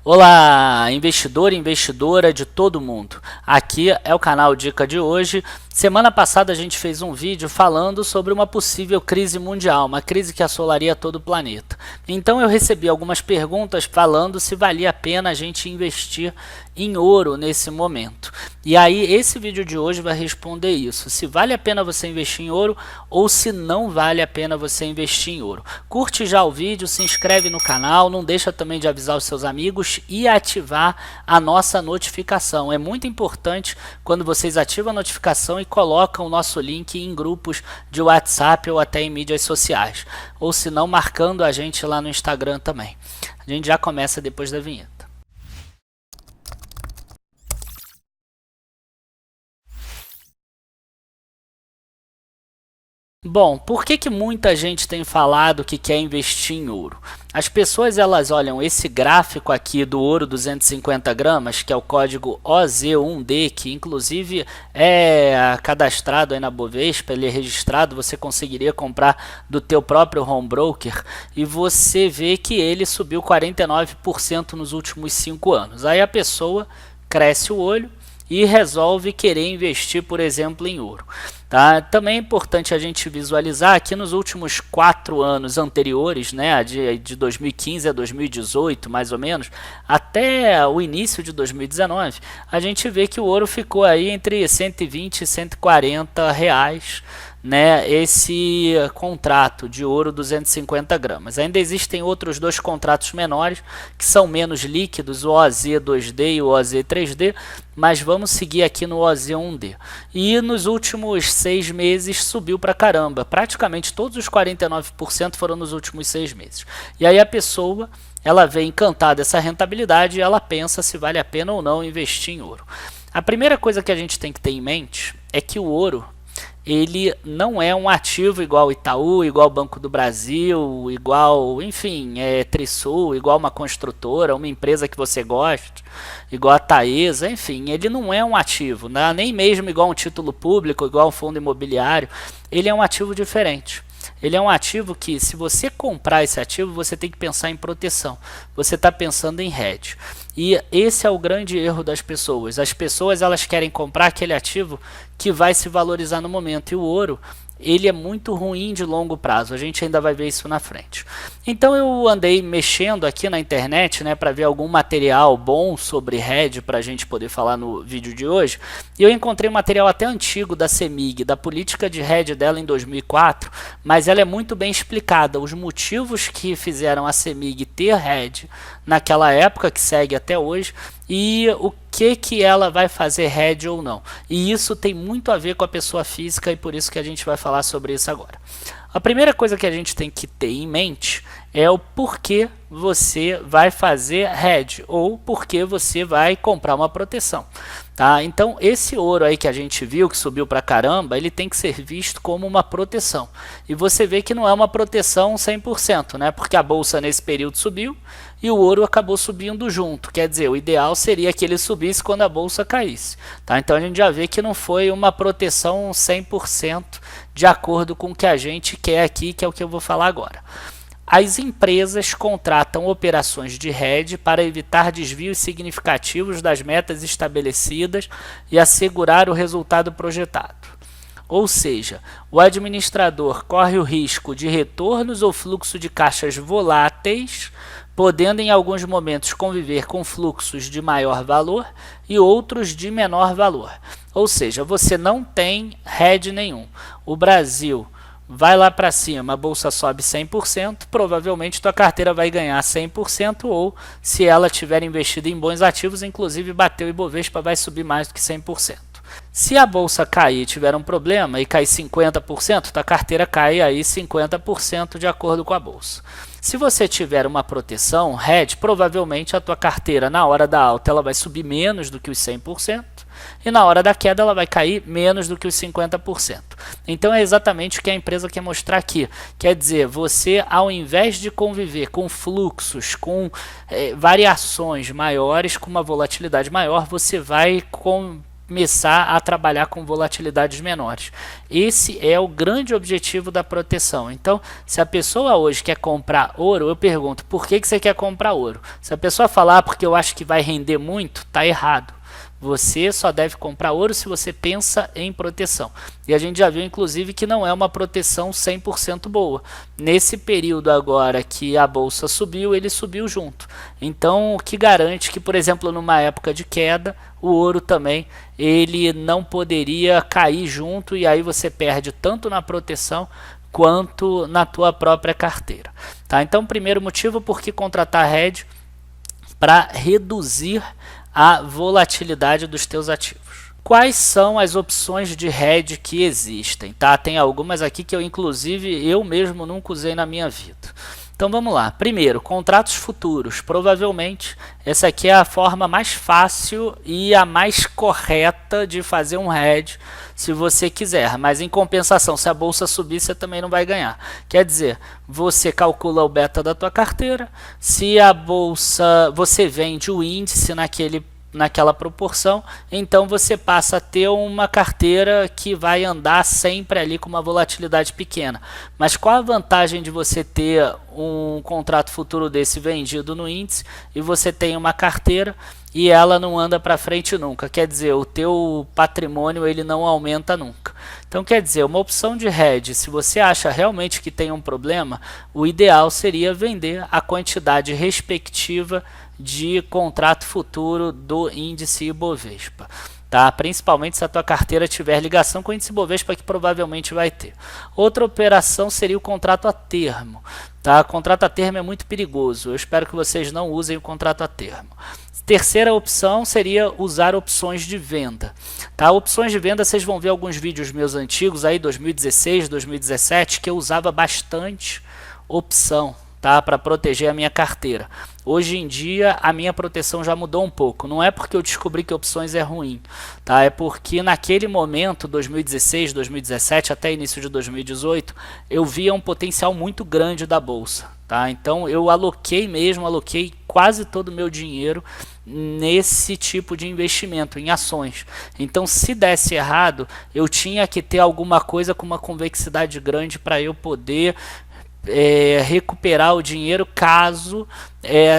Olá, investidor e investidora de todo mundo. Aqui é o canal Dica de hoje. Semana passada a gente fez um vídeo falando sobre uma possível crise mundial, uma crise que assolaria todo o planeta. Então eu recebi algumas perguntas falando se valia a pena a gente investir em ouro nesse momento. E aí esse vídeo de hoje vai responder isso, se vale a pena você investir em ouro ou se não vale a pena você investir em ouro. Curte já o vídeo, se inscreve no canal, não deixa também de avisar os seus amigos e ativar a nossa notificação. É muito importante quando vocês ativam a notificação e colocam o nosso link em grupos de WhatsApp ou até em mídias sociais, ou se não marcando a gente lá no Instagram também. A gente já começa depois da vinheta. Bom, por que muita gente tem falado que quer investir em ouro? As pessoas elas olham esse gráfico aqui do ouro 250 gramas, que é o código OZ1D, que inclusive é cadastrado aí na Bovespa, ele é registrado, você conseguiria comprar do teu próprio home broker, e você vê que ele subiu 49% nos últimos 5 anos. Aí a pessoa cresce o olho e resolve querer investir, por exemplo, em ouro. Tá? Também é importante a gente visualizar que nos últimos 4 anos anteriores, né, de 2015 a 2018, mais ou menos, até o início de 2019, a gente vê que o ouro ficou aí entre 120 e 140 reais, né, esse contrato de ouro 250 gramas. Ainda existem outros dois contratos menores que são menos líquidos, o OZ2D e o OZ3D, mas vamos seguir aqui no OZ1D. E nos últimos 6 meses subiu pra caramba, praticamente todos os 49% foram nos últimos 6 meses. E aí a pessoa ela vê encantada essa rentabilidade e ela pensa se vale a pena ou não investir em ouro. A primeira coisa que a gente tem que ter em mente é que o ouro ele não é um ativo igual Itaú, igual Banco do Brasil, igual, enfim, Trisul, igual uma construtora, uma empresa que você gosta, igual a Taesa, enfim, ele não é um ativo, né? Nem mesmo igual um título público, igual um fundo imobiliário, ele é um ativo diferente. Ele é um ativo que, se você comprar esse ativo, você tem que pensar em proteção. Você está pensando em hedge. E esse é o grande erro das pessoas. As pessoas elas querem comprar aquele ativo que vai se valorizar no momento. E o ouro, ele é muito ruim de longo prazo. A gente ainda vai ver isso na frente. Então eu andei mexendo aqui na internet, né, para ver algum material bom sobre hedge para a gente poder falar no vídeo de hoje. E eu encontrei um material até antigo da CEMIG, da política de hedge dela em 2004, mas ela é muito bem explicada. Os motivos que fizeram a CEMIG ter hedge naquela época, que segue até hoje, e o que ela vai fazer hedge ou não. E isso tem muito a ver com a pessoa física e por isso que a gente vai falar sobre isso agora. A primeira coisa que a gente tem que ter em mente é o porquê você vai fazer hedge ou porquê você vai comprar uma proteção. Tá? Então esse ouro aí que a gente viu que subiu pra caramba, ele tem que ser visto como uma proteção. E você vê que não é uma proteção 100%, né? Porque a bolsa nesse período subiu e o ouro acabou subindo junto. Quer dizer, o ideal seria que ele subisse quando a bolsa caísse. Tá? Então a gente já vê que não foi uma proteção 100% de acordo com o que a gente quer aqui, que é o que eu vou falar agora. As empresas contratam operações de hedge para evitar desvios significativos das metas estabelecidas e assegurar o resultado projetado. Ou seja, o administrador corre o risco de retornos ou fluxo de caixas voláteis, podendo em alguns momentos conviver com fluxos de maior valor e outros de menor valor. Ou seja, você não tem hedge nenhum. O Brasil vai lá para cima, a bolsa sobe 100%, provavelmente tua carteira vai ganhar 100%, ou se ela tiver investido em bons ativos, inclusive bateu o Ibovespa, vai subir mais do que 100%. Se a bolsa cair e tiver um problema e cair 50%, tua carteira cai aí 50% de acordo com a bolsa. Se você tiver uma proteção, hedge, provavelmente a tua carteira na hora da alta ela vai subir menos do que os 100%. E na hora da queda ela vai cair menos do que os 50%. Então é exatamente o que a empresa quer mostrar aqui. Quer dizer, você ao invés de conviver com fluxos, com variações maiores, com uma volatilidade maior, você vai começar a trabalhar com volatilidades menores. Esse é o grande objetivo da proteção. Então, se a pessoa hoje quer comprar ouro, eu pergunto, por que você quer comprar ouro? Se a pessoa falar, porque eu acho que vai render muito, está errado. Você só deve comprar ouro se você pensa em proteção. E a gente já viu, inclusive, que não é uma proteção 100% boa. Nesse período agora que a bolsa subiu, ele subiu junto. Então, o que garante que, por exemplo, numa época de queda, o ouro também ele não poderia cair junto e aí você perde tanto na proteção quanto na tua própria carteira. Tá? Então, primeiro motivo por que contratar hedge para reduzir a volatilidade dos teus ativos. Quais são as opções de hedge que existem? Tá? Tem algumas aqui que inclusive eu mesmo nunca usei na minha vida. Então vamos lá. Primeiro, contratos futuros. Provavelmente essa aqui é a forma mais fácil e a mais correta de fazer um hedge se você quiser. Mas em compensação, se a bolsa subir, você também não vai ganhar. Quer dizer, você calcula o beta da tua carteira. Se a bolsa, você vende o índice naquela proporção, então você passa a ter uma carteira que vai andar sempre ali com uma volatilidade pequena. Mas qual a vantagem de você ter um contrato futuro desse vendido no índice e você tem uma carteira e ela não anda para frente nunca? Quer dizer, o teu patrimônio ele não aumenta nunca. Então quer dizer, uma opção de hedge, se você acha realmente que tem um problema, o ideal seria vender a quantidade respectiva de contrato futuro do índice Ibovespa. Tá? Principalmente se a tua carteira tiver ligação com o índice Ibovespa, que provavelmente vai ter. Outra operação seria o contrato a termo. Tá? O contrato a termo é muito perigoso. Eu espero que vocês não usem o contrato a termo. Terceira opção seria usar opções de venda. Tá? Opções de venda, vocês vão ver alguns vídeos meus antigos, aí 2016, 2017, que eu usava bastante opção, tá? Para proteger a minha carteira. Hoje em dia a minha proteção já mudou um pouco. Não é porque eu descobri que opções é ruim, tá? É porque naquele momento, 2016, 2017 até início de 2018, eu via um potencial muito grande da bolsa, tá? Então eu aloquei quase todo o meu dinheiro nesse tipo de investimento, em ações. Então se desse errado, eu tinha que ter alguma coisa com uma convexidade grande para eu poder recuperar o dinheiro caso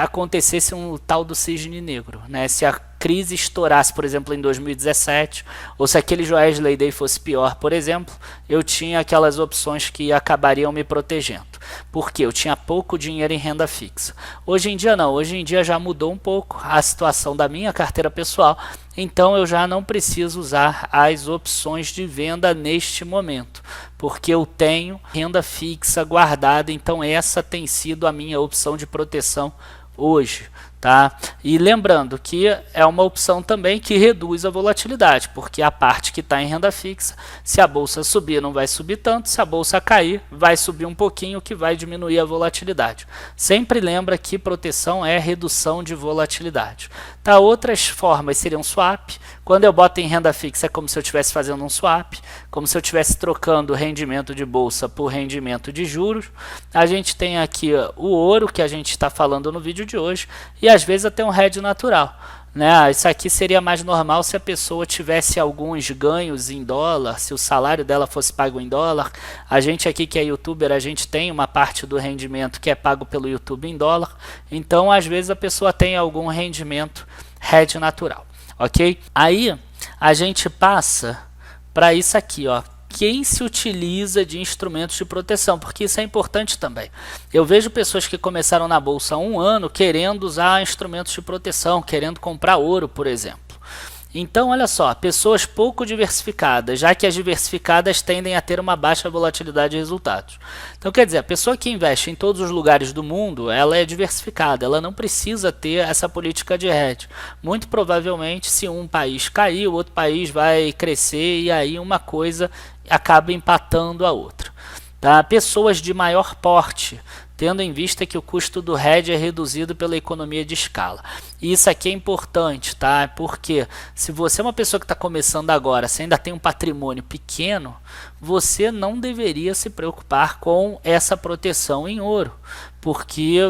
acontecesse um tal do cisne negro, né? Se a crise estourasse, por exemplo, em 2017, ou se aquele Joesley Day fosse pior, por exemplo, eu tinha aquelas opções que acabariam me protegendo, porque eu tinha pouco dinheiro em renda fixa. Hoje em dia não, hoje em dia já mudou um pouco a situação da minha carteira pessoal, então eu já não preciso usar as opções de venda neste momento, porque eu tenho renda fixa guardada, então essa tem sido a minha opção de proteção hoje. Tá? E lembrando que é uma opção também que reduz a volatilidade, porque a parte que está em renda fixa, se a bolsa subir não vai subir tanto, se a bolsa cair vai subir um pouquinho, que vai diminuir a volatilidade. Sempre lembra que proteção é redução de volatilidade. Tá? Outras formas seriam swap. Quando eu boto em renda fixa é como se eu estivesse fazendo um swap, como se eu estivesse trocando rendimento de bolsa por rendimento de juros. A gente tem aqui o ouro, que a gente está falando no vídeo de hoje, e às vezes até um hedge natural, né? Isso aqui seria mais normal se a pessoa tivesse alguns ganhos em dólar, se o salário dela fosse pago em dólar. A gente aqui que é youtuber, a gente tem uma parte do rendimento que é pago pelo YouTube em dólar, então às vezes a pessoa tem algum rendimento hedge natural, ok? Aí a gente passa para isso aqui, ó. Quem se utiliza de instrumentos de proteção, porque isso é importante também. Eu vejo pessoas que começaram na bolsa há um ano querendo usar instrumentos de proteção, querendo comprar ouro, por exemplo. Então, olha só, pessoas pouco diversificadas, já que as diversificadas tendem a ter uma baixa volatilidade de resultados. Então, quer dizer, a pessoa que investe em todos os lugares do mundo, ela é diversificada, ela não precisa ter essa política de hedge. Muito provavelmente, se um país cair, o outro país vai crescer e aí uma coisa acaba empatando a outra. Tá? Pessoas de maior porte, tendo em vista que o custo do hedge é reduzido pela economia de escala. E isso aqui é importante, tá? Porque se você é uma pessoa que está começando agora, se ainda tem um patrimônio pequeno, você não deveria se preocupar com essa proteção em ouro, porque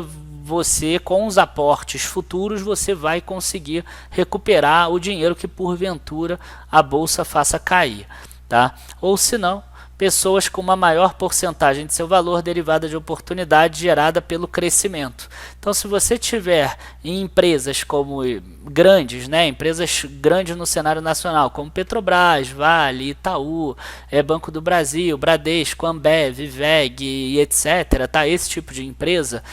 você, com os aportes futuros, você vai conseguir recuperar o dinheiro que porventura a bolsa faça cair, tá? Ou se não, pessoas com uma maior porcentagem de seu valor derivada de oportunidade gerada pelo crescimento. Então, se você tiver em empresas como grandes, né, empresas grandes no cenário nacional, como Petrobras, Vale, Itaú, Banco do Brasil, Bradesco, Ambev, VEG e etc., tá? Esse tipo de empresa,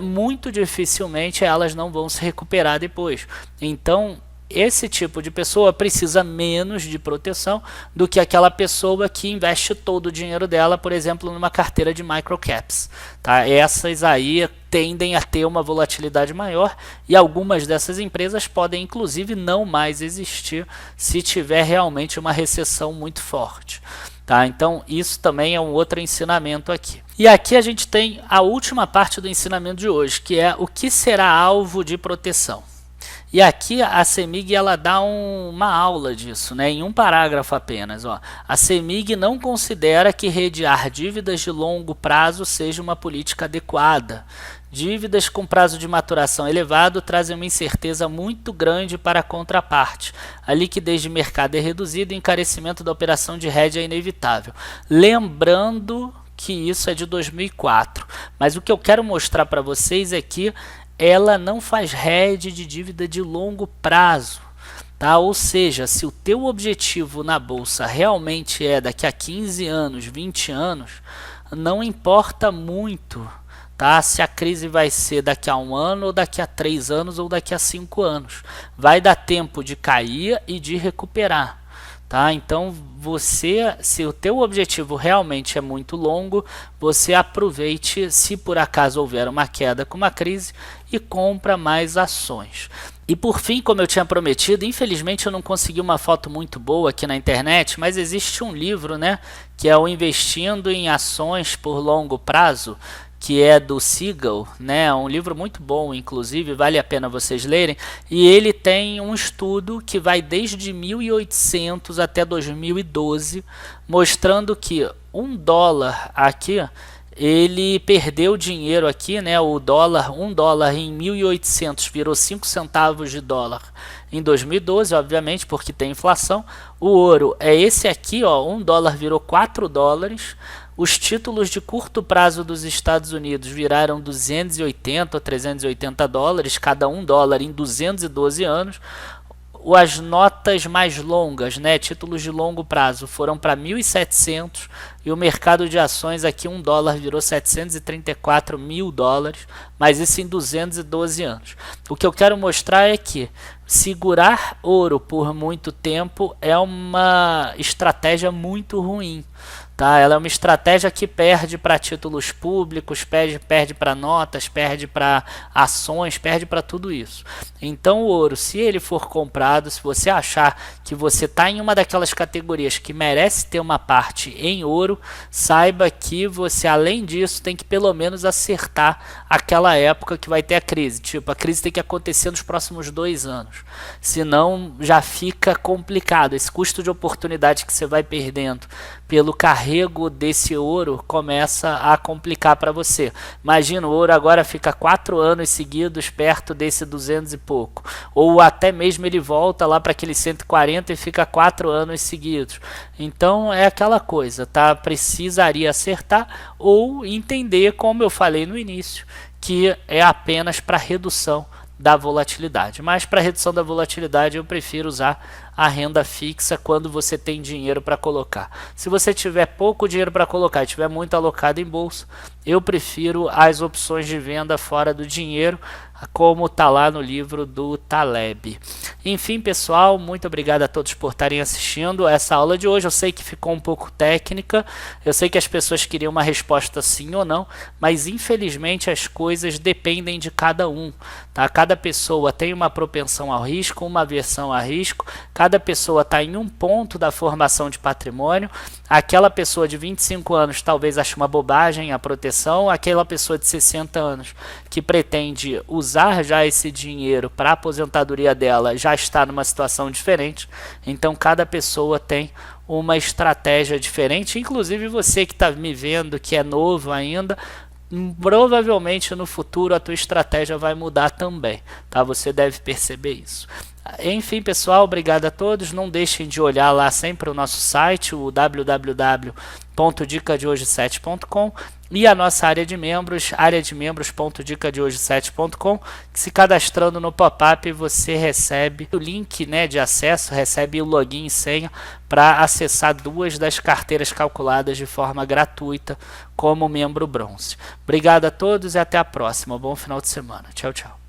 muito dificilmente elas não vão se recuperar depois. Então, esse tipo de pessoa precisa menos de proteção do que aquela pessoa que investe todo o dinheiro dela, por exemplo, numa carteira de microcaps. Tá? Essas aí tendem a ter uma volatilidade maior e algumas dessas empresas podem inclusive não mais existir se tiver realmente uma recessão muito forte. Tá? Então isso também é um outro ensinamento aqui. E aqui a gente tem a última parte do ensinamento de hoje, que é o que será alvo de proteção. E aqui a CEMIG ela dá uma aula disso, né, em um parágrafo apenas. Ó. A CEMIG não considera que redear dívidas de longo prazo seja uma política adequada. Dívidas com prazo de maturação elevado trazem uma incerteza muito grande para a contraparte. A liquidez de mercado é reduzida e o encarecimento da operação de hedge é inevitável. Lembrando que isso é de 2004. Mas o que eu quero mostrar para vocês é que ela não faz hedge de dívida de longo prazo, tá? Ou seja, se o teu objetivo na bolsa realmente é daqui a 15 anos, 20 anos, não importa muito, tá? Se a crise vai ser daqui a 1 ano, ou daqui a 3 anos, ou daqui a 5 anos. Vai dar tempo de cair e de recuperar. Tá? Então, se o teu objetivo realmente é muito longo, você aproveite se por acaso houver uma queda com uma crise e compra mais ações. E por fim, como eu tinha prometido, infelizmente eu não consegui uma foto muito boa aqui na internet, mas existe um livro, né, que é o Investindo em Ações por Longo Prazo, que é do Siegel, né? Um livro muito bom, inclusive, vale a pena vocês lerem. E ele tem um estudo que vai desde 1800 até 2012, mostrando que $1 aqui, ele perdeu dinheiro aqui, né? O dólar, $1 em 1800 virou 5 centavos de dólar em 2012, obviamente, porque tem inflação. O ouro é esse aqui, ó, $1 virou $4. Os títulos de curto prazo dos Estados Unidos viraram 280 ou 380 dólares, cada $1 em 212 anos. As notas mais longas, né, títulos de longo prazo, foram para 1.700 e o mercado de ações aqui $1 virou 734 mil dólares, mas isso em 212 anos. O que eu quero mostrar é que segurar ouro por muito tempo é uma estratégia muito ruim. Tá? Ela é uma estratégia que perde para títulos públicos, perde para notas, perde para ações, perde para tudo isso. Então o ouro, se ele for comprado, se você achar que você está em uma daquelas categorias que merece ter uma parte em ouro, saiba que você, além disso, tem que pelo menos acertar aquela época que vai ter a crise. Tipo, a crise tem que acontecer nos próximos 2 anos. Senão já fica complicado. Esse custo de oportunidade que você vai perdendo pelo carrego desse ouro começa a complicar para você. Imagina, o ouro agora fica 4 anos seguidos perto desse 200 e pouco. Ou até mesmo ele volta lá para aquele 140 e fica 4 anos seguidos. Então é aquela coisa, tá? Precisaria acertar ou entender, como eu falei no início, que é apenas para redução da volatilidade. Mas para redução da volatilidade eu prefiro usar a renda fixa quando você tem dinheiro para colocar. Se você tiver pouco dinheiro para colocar e tiver muito alocado em bolsa, eu prefiro as opções de venda fora do dinheiro, como está lá no livro do Taleb. Enfim, pessoal, muito obrigado a todos por estarem assistindo essa aula de hoje. Eu sei que ficou um pouco técnica, eu sei que as pessoas queriam uma resposta sim ou não, mas infelizmente as coisas dependem de cada um. Tá? Cada pessoa tem uma propensão ao risco, uma aversão a risco, cada pessoa está em um ponto da formação de patrimônio. Aquela pessoa de 25 anos talvez ache uma bobagem a proteção, aquela pessoa de 60 anos que pretende usar já esse dinheiro para a aposentadoria dela já está numa situação diferente. Então cada pessoa tem uma estratégia diferente, inclusive você que está me vendo, que é novo ainda, provavelmente no futuro a tua estratégia vai mudar também, tá? Você deve perceber isso. Enfim, pessoal, obrigado a todos. Não deixem de olhar lá sempre o nosso site, o www.dicadehoje7.com, e a nossa área de membros, areademembros.dicadehoje7.com, que se cadastrando no pop-up você recebe o link, né, de acesso, recebe o login e senha para acessar 2 das carteiras calculadas de forma gratuita como membro bronze. Obrigado a todos e até a próxima. Bom final de semana. Tchau, tchau.